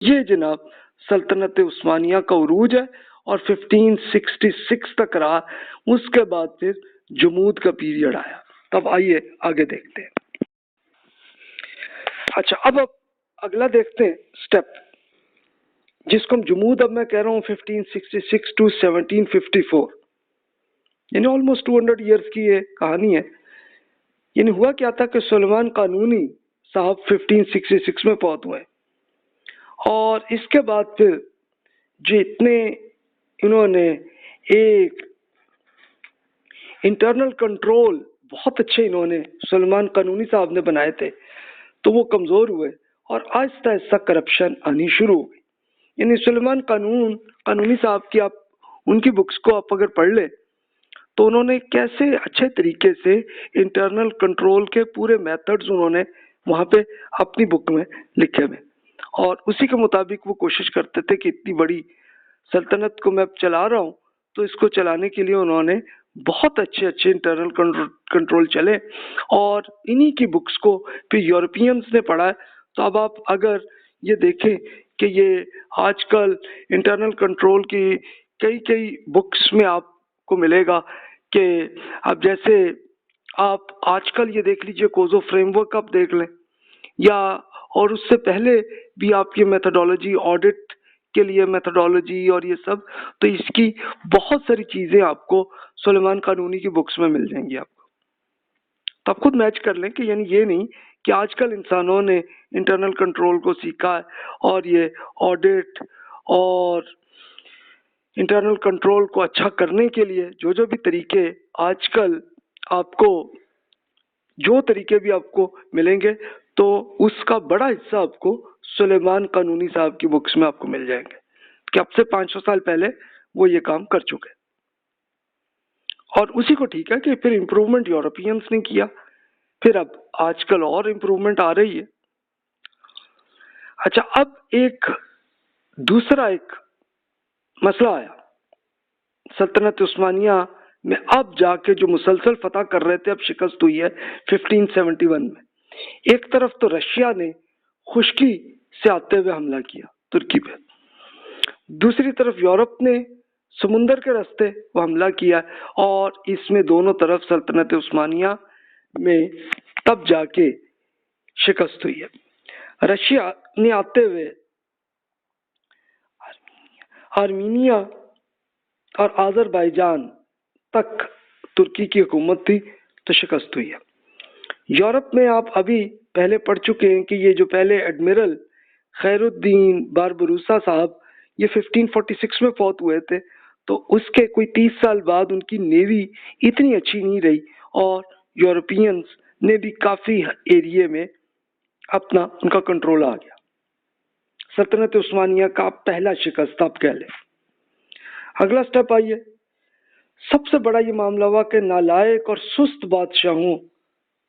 یہ جناب سلطنت عثمانیہ کا عروج ہے اور 1566 تک رہا. اس کے بعد پھر جمود کا پیریڈ آیا. تب آئیے آگے دیکھتے ہیں. اچھا اب اگلا دیکھتے ہیں اسٹیپ جس کو ہم جمود اب میں کہہ رہا ہوں 1566 to 1754 یعنی آلموسٹ 200 ایئرس کی یہ کہانی ہے. یعنی ہوا کیا تھا کہ سلیمان قانونی صاحب 1566 میں فوت ہوئے اور اس کے بعد پھر جتنے انہوں نے ایک انٹرنل کنٹرول بہت اچھے انہوں نے سلیمان قانونی صاحب نے بنائے تھے تو وہ کمزور ہوئے اور آہستہ آہستہ کرپشن آنی شروع ہو گئی. یعنی سلیمان قانونی صاحب کی آپ ان کی بکس کو آپ اگر پڑھ لیں تو انہوں نے کیسے اچھے طریقے سے انٹرنل کنٹرول کے پورے میتھڈز انہوں نے وہاں پہ اپنی بک میں لکھے ہوئے اور اسی کے مطابق وہ کوشش کرتے تھے کہ اتنی بڑی سلطنت کو میں چلا رہا ہوں تو اس کو چلانے کے لیے انہوں نے بہت اچھے انٹرنل کنٹرول چلے اور انہی کی بکس کو پھر یورپینز نے پڑھا ہے. تو اب آپ اگر یہ دیکھیں کہ یہ آج کل انٹرنل کنٹرول کی کئی بکس میں آپ کو ملے گا کہ اب جیسے آپ آج کل یہ دیکھ لیجئے کوزو فریم ورک آپ دیکھ لیں یا اور اس سے پہلے بھی آپ کی میتھڈالوجی آڈٹ کے لیے میتھڈالوجی اور یہ سب تو اس کی بہت ساری چیزیں آپ کو سلیمان قانونی کی بکس میں مل جائیں گی آپ کو. تو آپ خود میچ کر لیں کہ یعنی یہ نہیں کہ آج کل انسانوں نے انٹرنل کنٹرول کو سیکھا ہے اور یہ آڈٹ اور انٹرنل کنٹرول کو اچھا کرنے کے لیے جو بھی طریقے آج کل آپ کو جو طریقے بھی آپ کو ملیں گے تو اس کا بڑا حصہ آپ کو سلیمان قانونی صاحب کی بکس میں آپ کو مل جائیں گے کہ اب سے 500 سال پہلے وہ یہ کام کر چکے اور اسی کو ٹھیک ہے کہ پھر امپروومنٹ یورپینز نے کیا پھر اب آج کل اور امپروومنٹ آ رہی ہے. اچھا اب دوسرا مسئلہ آیا سلطنت عثمانیہ میں اب جا کے جو مسلسل فتح کر رہے تھے اب شکست ہوئی ہے 1571 میں. ایک طرف تو رشیا نے خشکی سے آتے ہوئے حملہ کیا ترکی پہ, دوسری طرف یورپ نے سمندر کے راستے وہ حملہ کیا اور اس میں دونوں طرف سلطنت عثمانیہ میں تب جا کے شکست ہوئی ہے. رشیا نے آتے ہوئے آرمینیا اور آذربائیجان تک ترکی کی حکومت تھی تو شکست ہوئی ہے. یورپ میں آپ ابھی پہلے پڑھ چکے ہیں کہ یہ جو پہلے ایڈمرل خیر الدین باربروسا صاحب یہ 1546 میں فوت ہوئے تھے تو اس کے کوئی 30 سال بعد ان کی نیوی اتنی اچھی نہیں رہی اور یورپینز نے بھی کافی ایریے میں اپنا ان کا کنٹرول آ گیا. سلطنت عثمانیہ کا پہلا شکست آپ کہہ لیں. اگلا سٹیپ آئیے. سب سے بڑا یہ معاملہ ہوا کہ نالائق اور سست بادشاہوں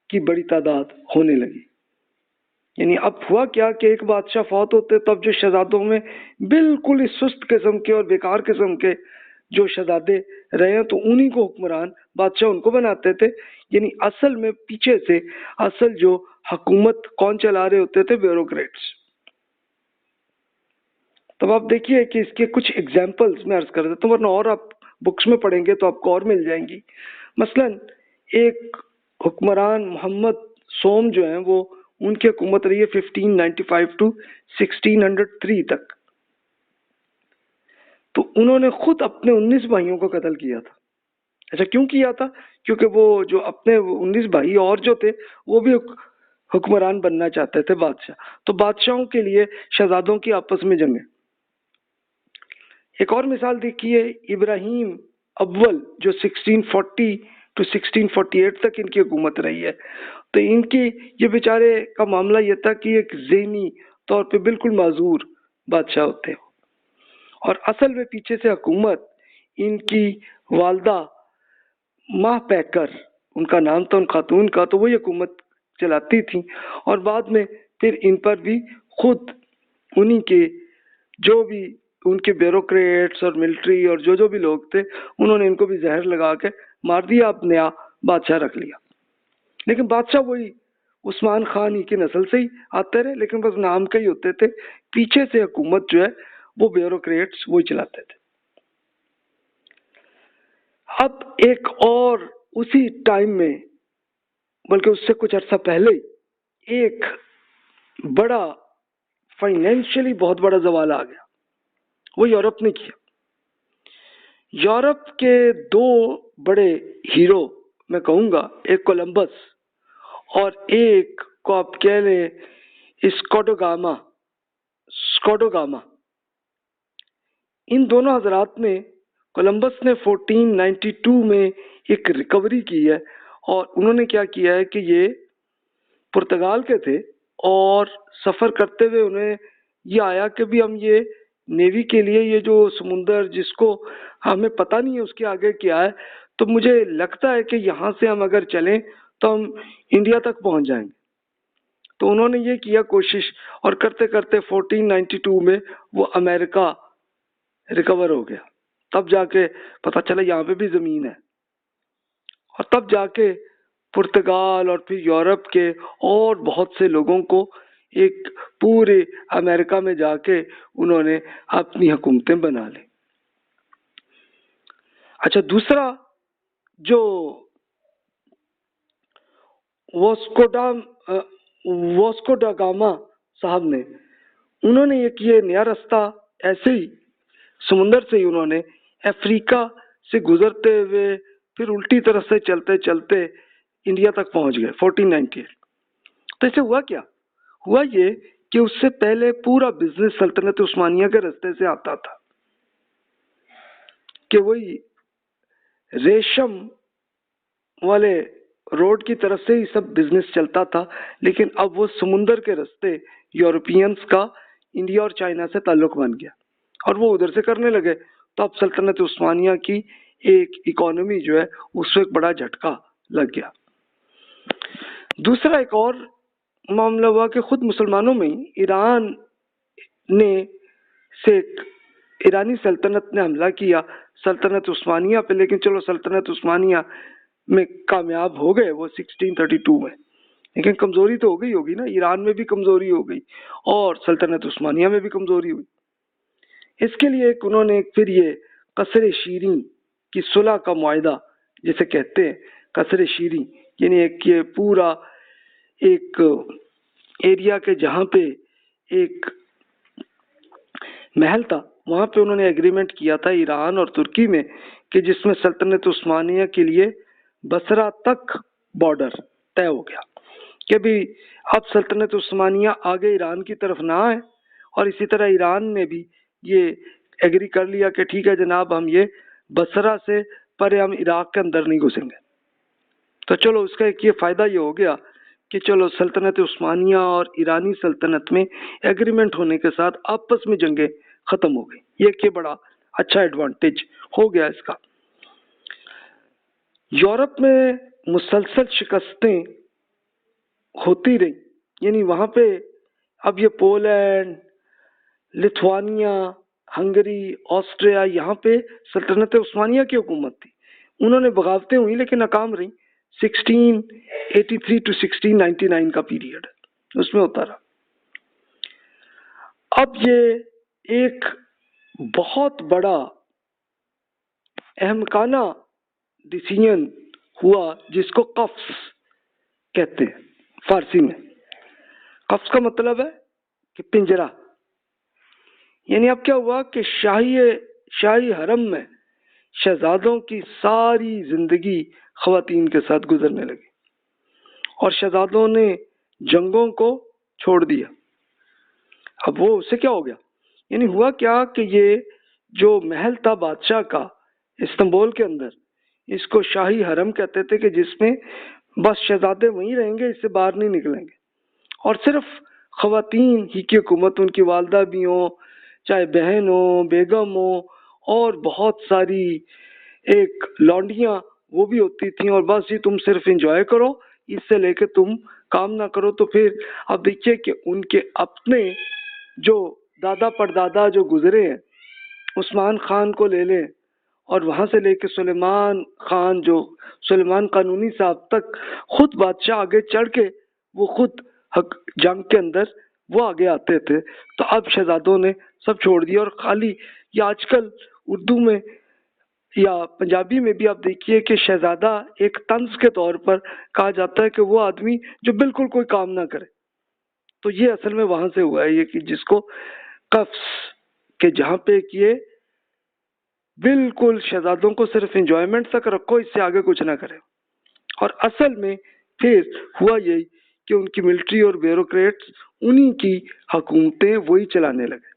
کی بڑی تعداد ہونے لگی. یعنی اب ہوا کیا کہ ایک بادشاہ فوت ہوتے تب جو شہزادوں میں بالکل ہی سست قسم کے اور بیکار قسم کے جو شہزادے رہے ہیں تو انہی کو حکمران بادشاہ ان کو بناتے تھے. یعنی اصل میں پیچھے سے اصل جو حکومت کون چلا رہے ہوتے تھے بیوروکریٹس. تب آپ دیکھیے کہ اس کے کچھ ایگزامپلز میں عرض کر دیتا ہوں ورنہ اور آپ بکس میں پڑھیں گے تو آپ کو اور مل جائیں گی. مثلا ایک حکمران محمد سوم جو ہیں وہ ان کی حکومت رہی ہے 1595 to 1603 تک. تو انہوں نے خود اپنے 19 بھائیوں کو قتل کیا تھا. اچھا کیوں کیا تھا؟ کیونکہ وہ جو اپنے 19 بھائی اور جو تھے وہ بھی حکمران بننا چاہتے تھے بادشاہ. تو بادشاہوں کے لیے شہزادوں کی آپس میں جنگیں. ایک اور مثال دیکھیے ابراہیم اول جو 1640 to 1648 تک ان کی حکومت رہی ہے. تو ان کی یہ بیچارے کا معاملہ یہ تھا کہ ایک ذہنی طور پہ بالکل معذور بادشاہ ہوتے ہو اور اصل میں پیچھے سے حکومت ان کی والدہ ماہ پیکر ان کا نام تھا ان خاتون کا تو وہی حکومت چلاتی تھیں اور بعد میں پھر ان پر بھی خود انہی کے جو بھی ان کے بیوروکریٹس اور ملٹری اور جو بھی لوگ تھے انہوں نے ان کو بھی زہر لگا کے مار دیا, اب نیا بادشاہ رکھ لیا. لیکن بادشاہ وہی عثمان خان ہی کی نسل سے ہی آتے رہے، لیکن بس نام کے ہی ہوتے تھے، پیچھے سے حکومت جو ہے وہ بیوروکریٹس وہی چلاتے تھے۔ اب ایک اور اسی ٹائم میں، بلکہ اس سے کچھ عرصہ پہلے، ایک بڑا فائنینشلی بہت بڑا زوال آ گیا، وہ یورپ نے کیا۔ یورپ کے دو بڑے ہیرو میں کہوں گا، ایک کولمبس اور ایک کو آپ کہہ لیں اسکوٹو گاما۔ ان دونوں حضرات نے، کولمبس نے 1492 میں ایک ریکوری کی ہے، اور انہوں نے کیا کیا ہے کہ یہ پرتگال کے تھے، اور سفر کرتے ہوئے انہیں یہ آیا کہ بھی ہم یہ نیوی کے لیے یہ جو سمندر جس کو ہمیں پتہ نہیں ہے اس کے آگے کیا ہے، تو مجھے لگتا ہے کہ یہاں سے ہم اگر چلیں تو ہم انڈیا تک پہنچ جائیں گے۔ تو انہوں نے یہ کیا کوشش، اور کرتے کرتے 1492 میں وہ امریکہ ریکور ہو گیا۔ تب جا کے پتہ چلا یہاں پہ بھی زمین ہے، اور تب جا کے پرتگال اور پھر یورپ کے اور بہت سے لوگوں کو ایک پورے امریکہ میں جا کے انہوں نے اپنی حکومتیں بنا لی۔ اچھا، دوسرا جو واسکو ڈا گاما صاحب نے، انہوں نے ایک یہ نیا راستہ ایسے ہی سمندر سے ہی انہوں نے افریقہ سے گزرتے ہوئے پھر الٹی طرف سے چلتے چلتے انڈیا تک پہنچ گئے 1498۔ تو اسے ہوا کیا؟ ہوا یہ کہ اس سے پہلے پورا بزنس سلطنت عثمانیہ کے راستے سے آتا تھا، کہ وہی ریشم والے روڈ کی طرف سے ہی سب بزنس چلتا تھا، لیکن اب وہ سمندر کے راستے یورپینز کا انڈیا اور چائنا سے تعلق بن گیا، اور وہ ادھر سے کرنے لگے، تو اب سلطنت عثمانیہ کی ایک اکانومی جو ہے اس میں ایک بڑا جھٹکا لگ گیا۔ دوسرا ایک اور معاملہ ہوا کہ خود مسلمانوں میں ہی ایرانی سلطنت نے حملہ کیا سلطنت عثمانیہ پہ، لیکن چلو سلطنت عثمانیہ میں کامیاب ہو گئے وہ 1632 میں، لیکن کمزوری تو ہو گئی ہوگی نا، ایران میں بھی کمزوری ہو گئی اور سلطنت عثمانیہ میں بھی کمزوری ہوئی۔ اس کے لیے انہوں نے پھر یہ قصر شیریں کی صلح کا معاہدہ جسے کہتے ہیں، قصر شیریں یعنی ایک یہ پورا ایک ایریا کے جہاں پہ ایک محل تھا، وہاں پہ انہوں نے ایگریمنٹ کیا تھا ایران اور ترکی میں، کہ جس میں سلطنت عثمانیہ کے لیے بصرہ تک بارڈر طے ہو گیا کہ بھی اب سلطنت عثمانیہ آگے ایران کی طرف نہ آئے، اور اسی طرح ایران نے بھی یہ ایگری کر لیا کہ ٹھیک ہے جناب، ہم یہ بصرہ سے پرے ہم عراق کے اندر نہیں گھسیں گے۔ تو چلو اس کا ایک یہ فائدہ یہ ہو گیا کہ چلو سلطنت عثمانیہ اور ایرانی سلطنت میں ایگریمنٹ ہونے کے ساتھ آپس میں جنگیں ختم ہو گئی، یہ بڑا اچھا ایڈوانٹیج ہو گیا اس کا۔ یورپ میں مسلسل شکستیں ہوتی رہی، یعنی وہاں پہ اب یہ پولینڈ، لتھوانیا، ہنگری، آسٹریا، یہاں پہ سلطنت عثمانیہ کی حکومت تھی، انہوں نے بغاوتیں ہوئی لیکن ناکام رہی۔ 1683 to 1699 کا پیریڈ اس میں ہوتا رہا۔ اب یہ ایک بہت بڑا احمقانہ ڈیسیژن ہوا جس کو قفس کہتے ہیں فارسی میں۔ قفس کا مطلب ہے کہ پنجرہ، یعنی اب کیا ہوا کہ شاہی حرم میں شہزادوں کی ساری زندگی خواتین کے ساتھ گزرنے لگی، اور شہزادوں نے جنگوں کو چھوڑ دیا۔ اب وہ اس سے کیا ہو گیا، یعنی ہوا کیا کہ یہ جو محل تھا بادشاہ کا استنبول کے اندر، اس کو شاہی حرم کہتے تھے، کہ جس میں بس شہزادے وہیں رہیں گے، اس سے باہر نہیں نکلیں گے، اور صرف خواتین ہی کی حکومت، ان کی والدہ بھی ہوں، چاہے بہن ہو، بیگم ہو، اور بہت ساری ایک لونڈیاں وہ بھی ہوتی تھیں، اور بس یہ تم صرف انجوائے کرو، اس سے لے کے تم کام نہ کرو۔ تو پھر اب دیکھیے کہ ان کے اپنے جو دادا پردادا جو گزرے ہیں، عثمان خان کو لے لیں، اور وہاں سے لے کے سلیمان خان، جو سلیمان قانونی صاحب تک، خود بادشاہ آگے چڑھ کے وہ خود حق جنگ کے اندر وہ آگے آتے تھے، تو اب شہزادوں نے سب چھوڑ دیا، اور خالی یہ آج کل اردو میں یا پنجابی میں بھی آپ دیکھیے کہ شہزادہ ایک طنز کے طور پر کہا جاتا ہے کہ وہ آدمی جو بالکل کوئی کام نہ کرے. تو یہ اصل میں وہاں سے ہوا ہے یہ کہ جس کو قفس کہ جہاں پہ کیے بالکل شہزادوں کو صرف انجوائمنٹ تک رکھو، اس سے آگے کچھ نہ کرے. اور اصل میں پھر ہوا یہی کہ ان کی ملٹری اور بیوروکریٹس انہی کی حکومتیں وہی چلانے لگے.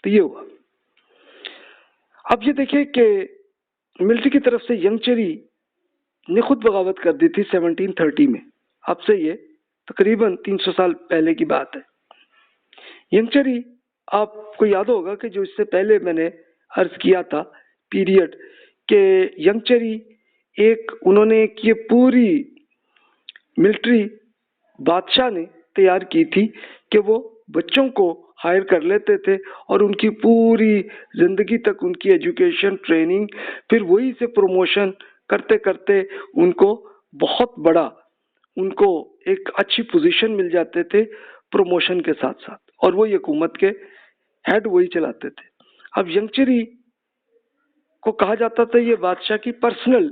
تو یہ ہوا. اب یہ دیکھیں کہ ملٹری کی طرف سے ینگچری نے خود بغاوت کر دی تھی 1730 میں. اب سے یہ تقریباً 300 سال پہلے کی بات ہے. ینگچری آپ کو یاد ہوگا کہ جو اس سے پہلے میں نے عرض کیا تھا پیریڈ کہ ینگچری ایک انہوں نے یہ پوری ملٹری بادشاہ نے تیار کی تھی کہ وہ بچوں کو ہائر کر لیتے تھے اور ان کی پوری زندگی تک ان کی ایجوکیشن ٹریننگ پھر وہی سے پروموشن کرتے کرتے ان کو بہت بڑا ان کو ایک اچھی پوزیشن مل جاتے تھے پروموشن کے ساتھ ساتھ، اور وہی حکومت کے ہیڈ وہی چلاتے تھے. اب ینگچری کو کہا جاتا تھا یہ بادشاہ کی پرسنل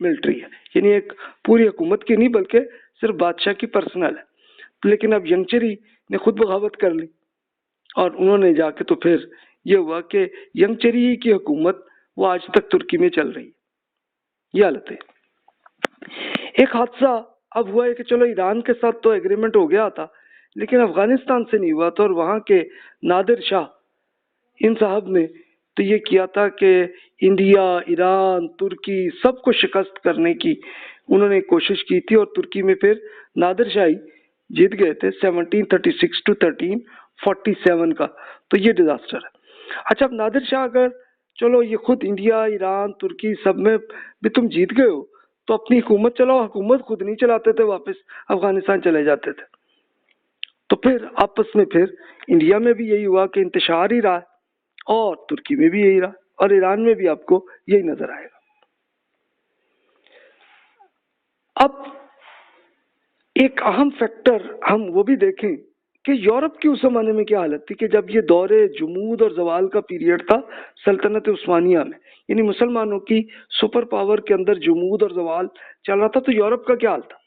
ملٹری ہے، یعنی ایک پوری حکومت کی نہیں بلکہ صرف بادشاہ کی پرسنل ہے. لیکن اب ینگچری نے خود بغاوت کر لی اور انہوں نے جا کے تو پھر یہ ہوا کہ ینگچری کی حکومت وہ آج تک ترکی میں چل رہی ہے. یہ حالت ہے. ایک حادثہ اب ہوا ہے کہ چلو ایران کے ساتھ تو ایگریمنٹ ہو گیا تھا لیکن افغانستان سے نہیں ہوا تھا، اور وہاں کے نادر شاہ ان صاحب نے تو یہ کیا تھا کہ انڈیا، ایران، ترکی سب کو شکست کرنے کی انہوں نے کوشش کی تھی، اور ترکی میں پھر نادر شاہی جیت گئے تھے 1736 to 1347 کا. تو یہ ڈیزاسٹر ہے. اچھا اب نادر شاہ اگر چلو یہ خود انڈیا، ایران، ترکی سب میں بھی تم جیت گئے ہو تو اپنی حکومت چلاؤ. حکومت خود نہیں چلاتے تھے، واپس افغانستان چلے جاتے تھے. تو پھر آپس میں پھر انڈیا میں بھی یہی ہوا کہ انتشار ہی رہا، اور ترکی میں بھی یہی رہا، اور ایران میں بھی آپ کو یہی نظر آئے گا. اب ایک اہم فیکٹر ہم وہ بھی دیکھیں کہ یورپ کی اس زمانے میں کیا حالت تھی کہ جب یہ دور جمود اور زوال کا پیریڈ تھا سلطنت عثمانیہ میں، یعنی مسلمانوں کی سپر پاور کے اندر جمود اور زوال چل رہا تھا. تو یورپ کا کیا حال تھا؟